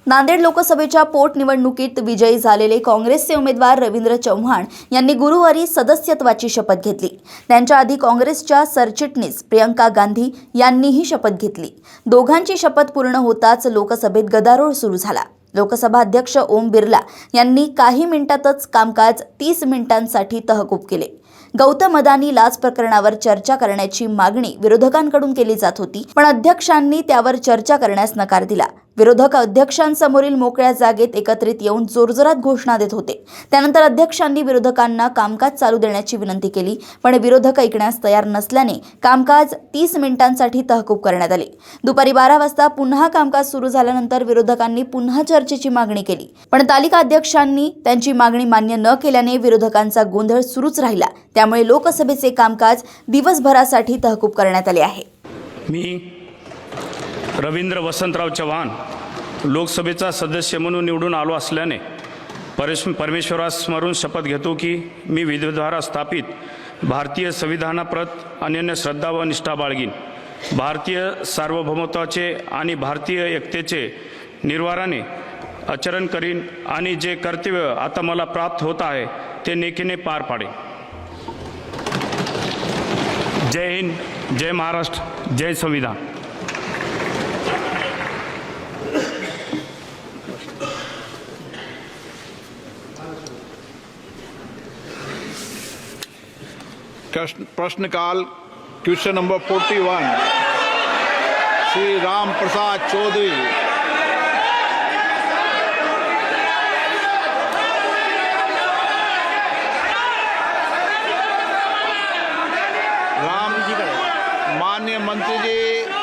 नांदेड लोकसभेच्या पोटनिवडणुकीत विजयी झालेले काँग्रेसचे उमेदवार रवींद्र चव्हाण यांनी गुरुवारी सदस्यत्वाची शपथ घेतली। त्यांच्या आधी काँग्रेसच्या सरचिटणीस प्रियंका गांधी यांनीही शपथ घेतली। दोघांची शपथ पूर्ण होताच लोकसभेत गदारोळ सुरू झाला। लोकसभा अध्यक्ष ओम बिर्ला यांनी काही मिनिटातच कामकाज 30 मिनिटांसाठी तहकूब केले। गौतम अदानी लाच प्रकरणावर चर्चा करण्याची मागणी विरोधकांकडून केली जात होती, पण अध्यक्षांनी त्यावर चर्चा करण्यास नकार दिला। विरोधक अध्यक्षांसमोरील मोकळ्या जागेत एकत्रित येऊन जोरजोरात घोषणा देत होते। त्यानंतर अध्यक्षांनी विरोधकांना कामकाज चालू देण्याची विनंती केली, पण विरोधक ऐकण्यास तयार नसल्याने कामकाज 30 मिनिटांसाठी तहकूब करण्यात आले। दुपारी 12 वाजता पुन्हा कामकाज सुरू झाल्यानंतर विरोधकांनी पुन्हा चर्चेची मागणी केली, पण तालिका अध्यक्षांनी त्यांची मागणी मान्य न केल्याने विरोधकांचा गोंधळ सुरूच राहिला। त्यामुळे लोकसभेचे कामकाज दिवसभरासाठी तहकूब करण्यात आले आहे। मी रवींद्र वसंतराव चव्हाण लोकसभेचा सदस्य म्हणून निवडून आलो असल्याने परमेश्वरास स्मरून शपथ घेतो की मी विधिद्वारा स्थापित भारतीय संविधानाप्रत अनन्य श्रद्धा व निष्ठा बाळगीन। भारतीय सार्वभौमत्वाचे आणि भारतीय एकतेचे निर्वाराने आचरण करीन आणि जे कर्तव्य आता मला प्राप्त होत आहे ते नेकीने पार पाडेन। जय हिंद, जय महाराष्ट्र, जय संविधान। प्रश्नकाल क्वेश्चन नंबर 41 श्री राम प्रसाद चौधरी। माननीय मंत्री जी